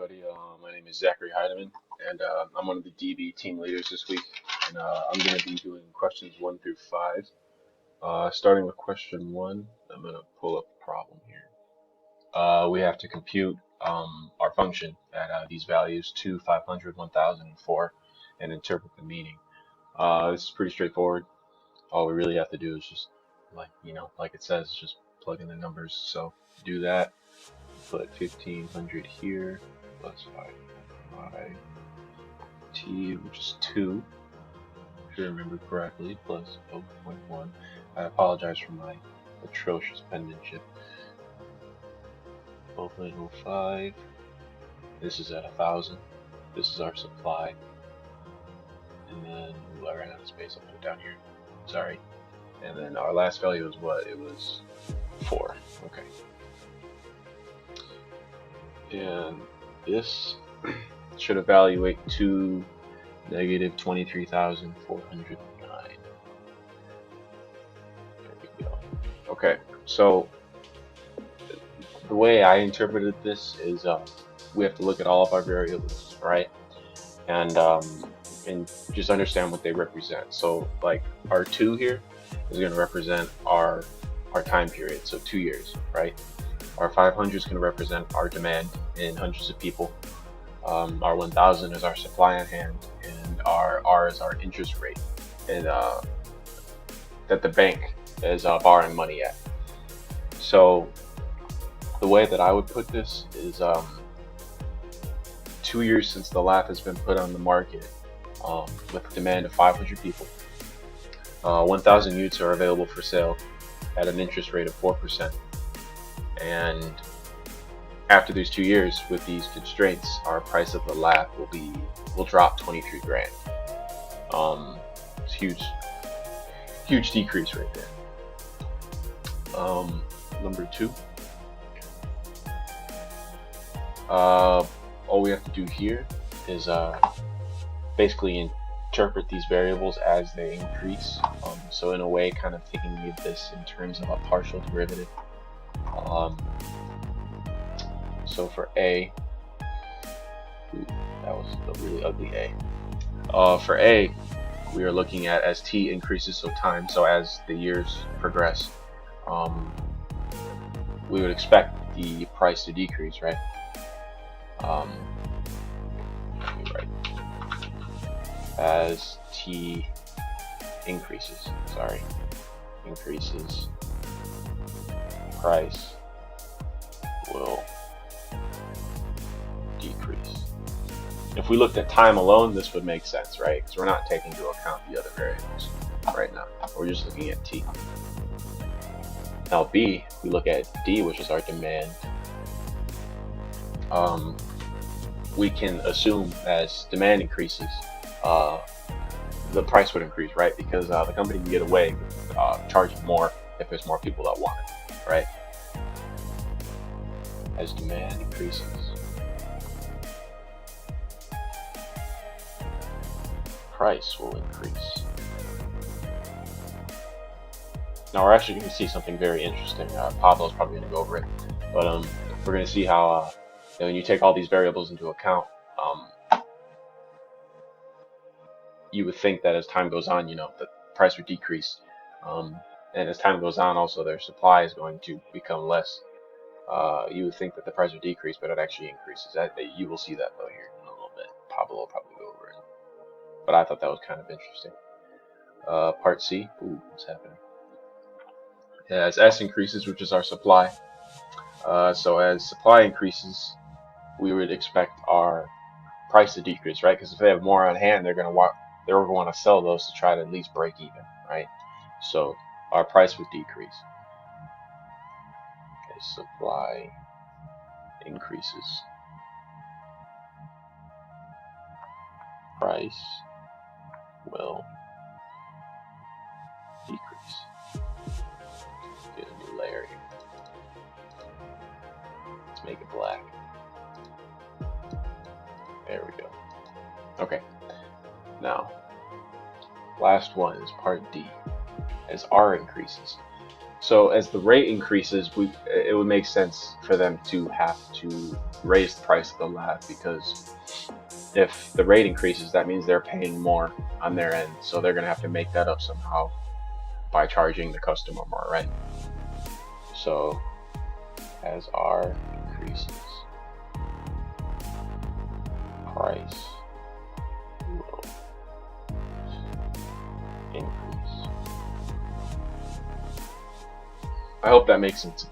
everybody. My name is Zachary Heidemann, and I'm one of the DB team leaders this week. And I'm going to be doing questions 1 through 5. Starting with question 1, I'm going to pull up a problem here. We have to compute our function at these values 2, 500, 1000, and 4, and interpret the meaning. This is pretty straightforward. All we really have to do is just, like it says, just plug in the numbers. So do that. Put 1500 here plus 5 t, which is 2, if you remember correctly, plus 0.1. I apologize for my atrocious penmanship. 0.05. This is at 1000. This is our supply. And then, I ran out of space. I'll put it down here. Sorry. And then our last value was what? It was 4. Okay. And this should evaluate to negative 23,409. There we go. Okay, so the way I interpreted this is we have to look at all of our variables, right? And just understand what they represent. So like our 2 here is going to represent our time period, so 2 years, right? Our 500 is going to represent our demand in hundreds of people. Our 1000 is our supply on hand, and our R is our interest rate, and that the bank is borrowing money at. So the way that I would put this is 2 years since the lap has been put on the market, with a demand of 500 people. 1000 units are available for sale at an interest rate of 4%. And after these 2 years, with these constraints, our price of the lap will drop 23 grand. It's huge decrease right there. Number 2. All we have to do here is basically interpret these variables as they increase. So in a way, kind of thinking of this in terms of a partial derivative. So for A, that was a really ugly A. For A, we are looking at as t increases, so time. So as the years progress, we would expect the price to decrease, right? As t increases, price will decrease. If we looked at time alone, this would make sense, right? Because we're not taking into account the other variables right now. We're just looking at t. Now B, we look at D, which is our demand. We can assume as demand increases, the price would increase, right? Because the company can get away with charging more if there's more people that want it, right? As demand increases, price will increase. Now we're actually going to see something very interesting. Pablo's probably going to go over it, but we're going to see how when you take all these variables into account, you would think that as time goes on, the price would decrease, and as time goes on, also their supply is going to become less. You would think that the price would decrease, but it actually increases. You will see that though here in a little bit. Pablo will probably go over it, but I thought that was kind of interesting. Part C. Ooh, what's happening? As S increases, which is our supply. So as supply increases, we would expect our price to decrease, right? Because if they have more on hand, they're going to want to sell those to try to at least break even, right? So our price would decrease. Okay, supply increases, price will decrease. Get a new layer here. Let's make it black. There we go. Okay. Now, last one is part D. As R increases. So as the rate increases, it would make sense for them to have to raise the price of the lab, because if the rate increases, that means they're paying more on their end. So they're gonna have to make that up somehow by charging the customer more, right? So as R increases, price will increase. I hope that makes sense.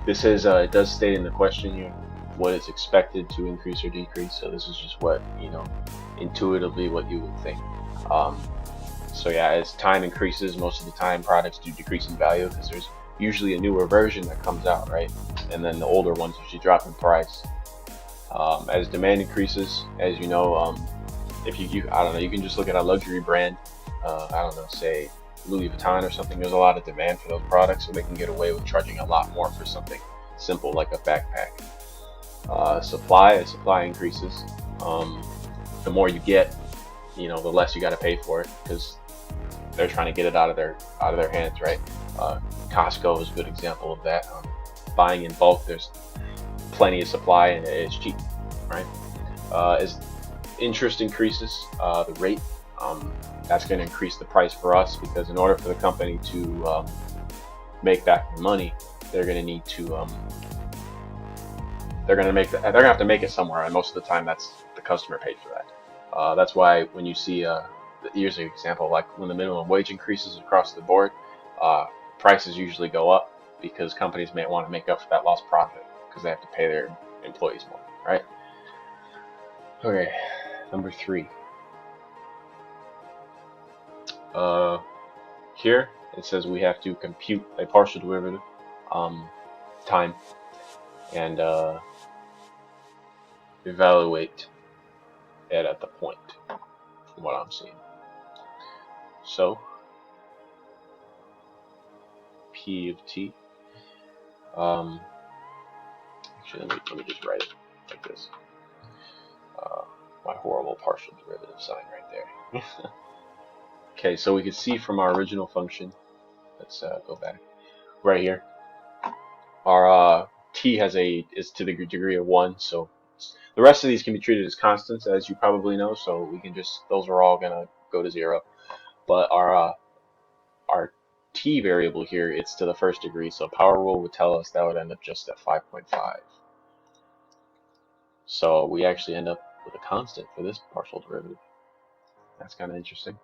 This is it does state in the question here what is expected to increase or decrease. So this is just what, you know, intuitively what you would think. So yeah, as time increases, most of the time products do decrease in value because there's usually a newer version that comes out, right? And then the older ones usually drop in price. As demand increases, as you know, if you I don't know, you can just look at a luxury brand, I don't know, say Louis Vuitton or something. There's a lot of demand for those products, so they can get away with charging a lot more for something simple like a backpack. As supply increases, the more you get, you know, the less you got to pay for it, because they're trying to get it out of their hands, right? Costco is a good example of that. Buying in bulk, there's plenty of supply and it's cheap, right? As interest increases, the rate, that's going to increase the price for us, because in order for the company to make back the money, they're going to need to they're going to have to make it somewhere, and most of the time that's the customer paid for that. That's why when you see here's an example, like when the minimum wage increases across the board, prices usually go up, because companies may want to make up for that lost profit because they have to pay their employees more, right? Okay, number 3. Here it says we have to compute a partial derivative time and evaluate it at the point, from what I'm seeing. So P of t. Actually, let me just write it like this. My horrible partial derivative sign right there. Okay, so we can see from our original function. Let's go back right here. Our t is to the degree of 1, so the rest of these can be treated as constants, as you probably know. So we can just, those are all gonna go to 0. But our t variable here, it's to the first degree, so power rule would tell us that would end up just at 5.5. So we actually end up with a constant for this partial derivative. That's kind of interesting.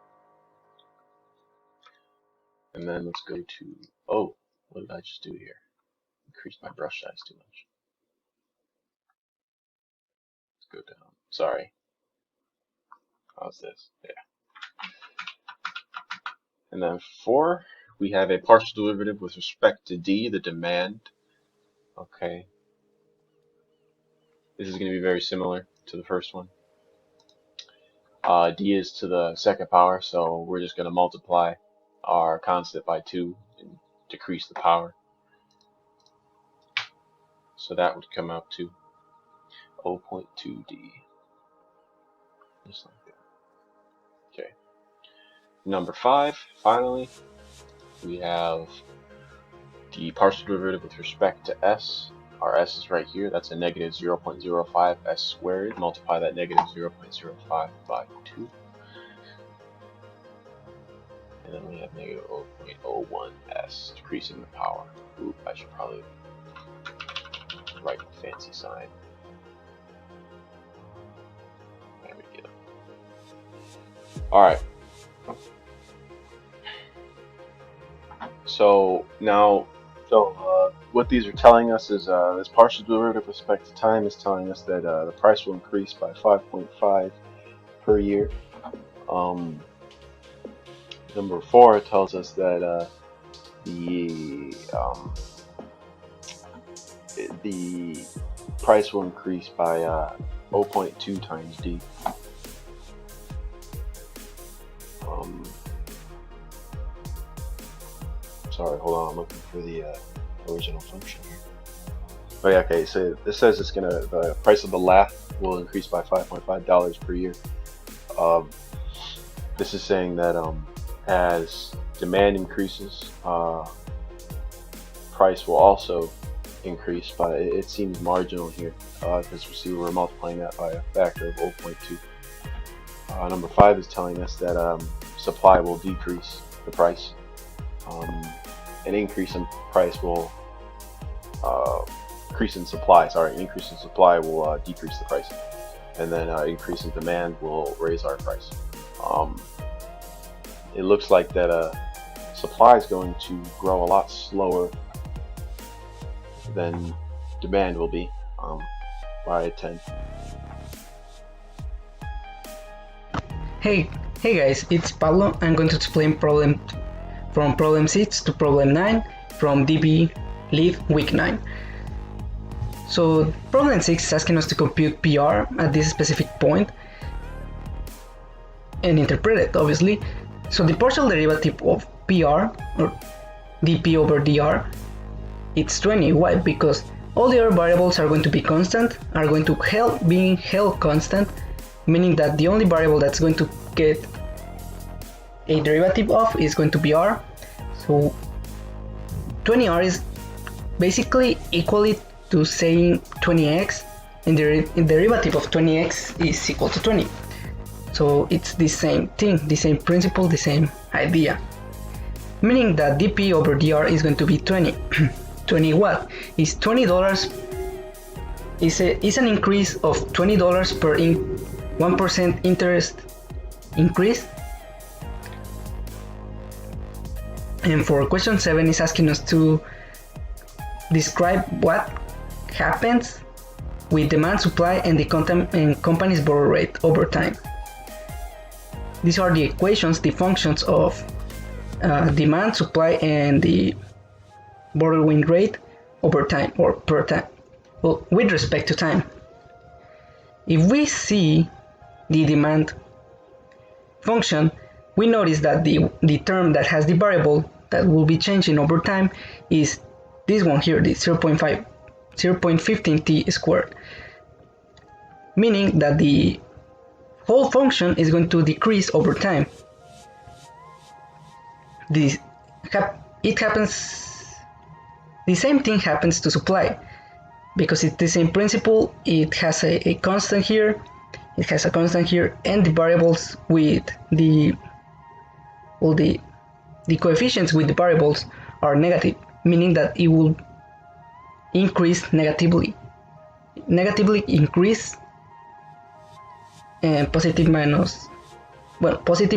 And then let's go to, oh, what did I just do here? Increased my brush size too much. Let's go down. Sorry. How's this? Yeah. And then 4, we have a partial derivative with respect to d, the demand. Okay. This is going to be very similar to the first one. D is to the second power, so we're just going to multiply our constant by 2 and decrease the power. So that would come out to 0.2d. Just like that. Okay. Number 5, finally, we have the partial derivative with respect to s. Our s is right here. That's a negative 0.05 s squared. Multiply that negative 0.05 by 2. And then we have negative 0.01 s, decreasing the power. Oop, I should probably write a fancy sign. There we go. Alright. So now, what these are telling us is this partial derivative with respect to time is telling us that the price will increase by 5.5 per year. Number 4 tells us that the price will increase by 0.2 times d. Sorry, hold on, I'm looking for the original function here. Oh yeah, okay, so this says the price of the lathe will increase by $5.5 per year. This is saying that as demand increases, price will also increase, but it seems marginal here because we see we're multiplying that by a factor of 0.2. Number 5 is telling us that supply will decrease the price. An increase in price will increase in supply will decrease the price, and then increase in demand will raise our price. It looks like that supply is going to grow a lot slower than demand will be by 10. Hey guys, it's Pablo. I'm going to explain from problem 6 to problem 9 from DB Lead week 9. So problem 6 is asking us to compute PR at this specific point and interpret it, obviously. So the partial derivative of PR, or dP over dr, it's 20. Why? Because all the other variables are going to be constant, are going to being held constant, meaning that the only variable that's going to get a derivative of is going to be r. So 20r is basically equally to saying 20x, and the derivative of 20x is equal to 20. So it's the same thing, the same principle, the same idea, meaning that dP over dr is going to be 20. 20 what? Is $20 is an increase of $20 per 1% interest increase. And for question 7 is asking us to describe what happens with demand, supply, and the company's borrow rate over time. These are the equations, the functions of demand, supply, and the borrowing rate over time, or per time, well, with respect to time. If we see the demand function, we notice that the term that has the variable that will be changing over time is this one here, the 0.15 t squared, meaning that the whole function is going to decrease over time. The same thing happens to supply, because it's the same principle. It has a constant here, it has a constant here, and the variables with the coefficients with the variables are negative, meaning that it will increase negatively increase, and positive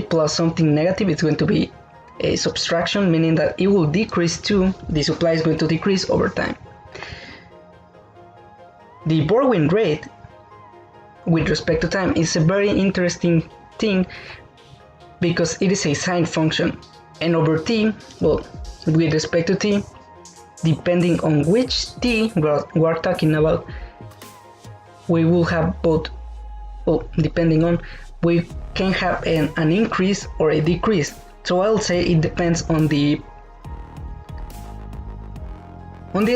plus something negative, it's going to be a subtraction, meaning that it will decrease too. The supply is going to decrease over time. The borrowing rate with respect to time is a very interesting thing, because it is a sine function, and over t, well, with respect to t, depending on which t we're talking about, we will have both, well, depending on, we can have an increase or a decrease. So I'll say it depends on the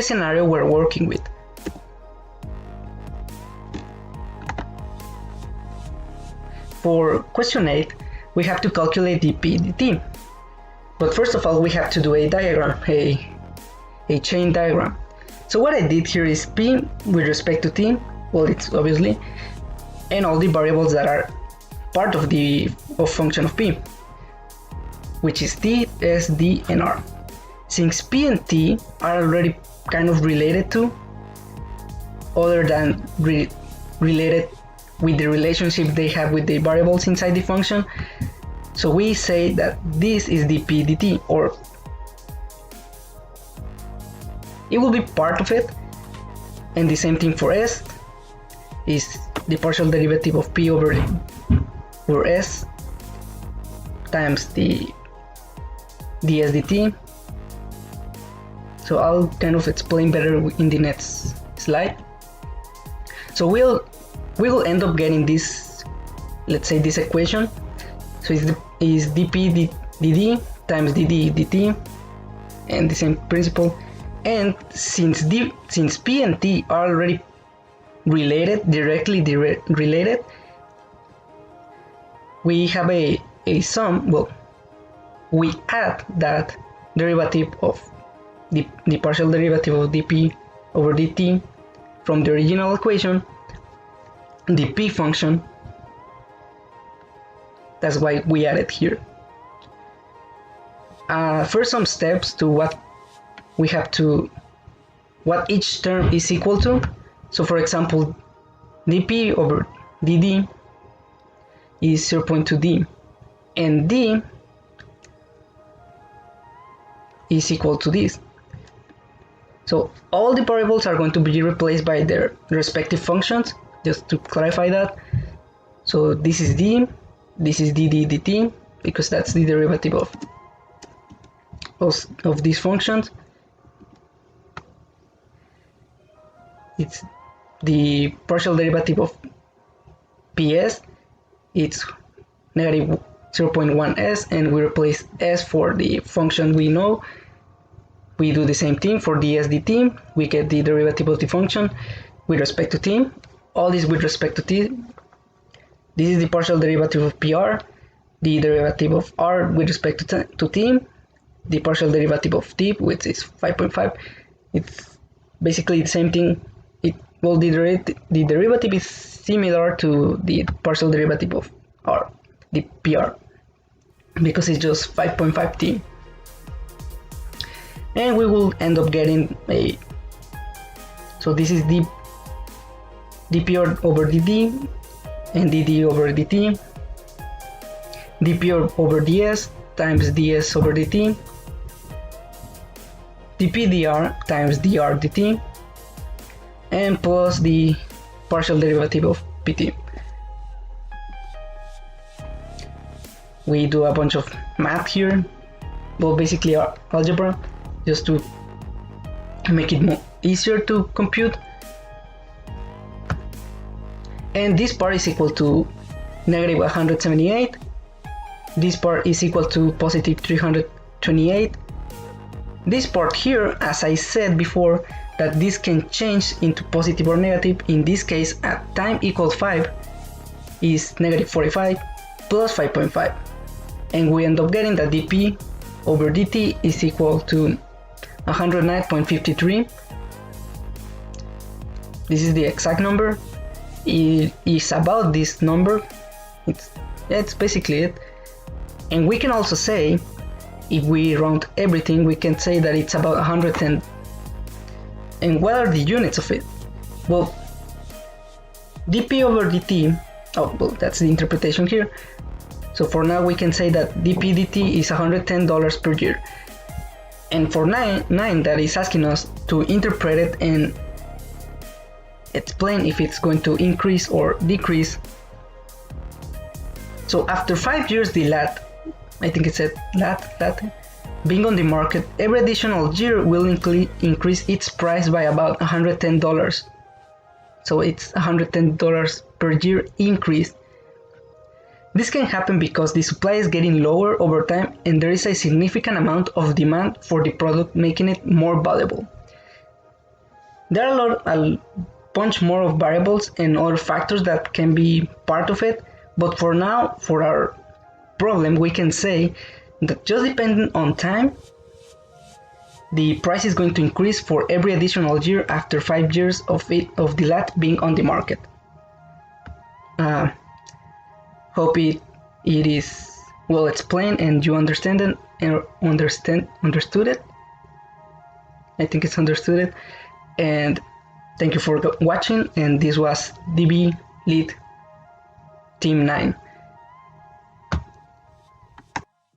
scenario we're working with. For question 8, we have to calculate dP dt. But first of all, we have to do a diagram, a chain diagram. So what I did here is P with respect to T, well, it's obviously, and all the variables that are part of function of P, which is T, S, D, and R. Since P and T are already kind of related to, other than related with the relationship they have with the variables inside the function, so we say that this is dP dt, or it will be part of it. And the same thing for S, is the partial derivative of P over S times the ds dt. So I'll kind of explain better in the next slide. So we will end up getting this, let's say this equation. So is dP dd times dd dt, and the same principle. And since P and T are already related, directly related, we have a sum. Well, we add that derivative of the partial derivative of dp over dt from the original equation, the p function. That's why we added here. First, some steps to what we have to, what each term is equal to. So for example, dp over dd is 0.2d, and d is equal to this. So all the variables are going to be replaced by their respective functions, just to clarify that. So this is d, this is dd dt, because that's the derivative of these functions. It's the partial derivative of ps, it's negative 0.1s, and we replace s for the function we know. We do the same thing for ds dt, we get the derivative of the function with respect to t, all this with respect to t. This is the partial derivative of pr, the derivative of r with respect to t, the partial derivative of t, which is 5.5. It's basically the same thing. The derivative is similar to the partial derivative of r, the pr, because it's just 5.5t. And we will end up getting a, so this is the dp over dd and dd over dt, dp over ds times ds over dt, dp dr times dr dt, and plus the partial derivative of pt. We do a bunch of math here, well, basically algebra, just to make it more easier to compute. And this part is equal to negative 178, this part is equal to positive 328. This part here, as I said before, that this can change into positive or negative. In this case, at time equals 5 is negative 45 plus 5.5, and we end up getting that dp over dt is equal to 109.53. This is the exact number. It is about this number. It's basically it. And we can also say, if we round everything, we can say that it's about 110. And what are the units of it? Well, dp over dt, oh well, that's the interpretation here. So for now we can say that dp dt is $110 per year. And for 9 that is asking us to interpret it and explain if it's going to increase or decrease. So after 5 years, the LAT, I think it said LAT, being on the market, every additional year will increase its price by about $110. So it's $110 per year increase. This can happen because the supply is getting lower over time and there is a significant amount of demand for the product, making it more valuable. There are a bunch more of variables and other factors that can be part of it, but for now, for our problem, we can say that just depending on time, the price is going to increase for every additional year after 5 years of the LAT being on the market. Hope it is well explained and you understand it and understood it. I think it's understood it. And thank you for watching, and this was DB Lead Team 9.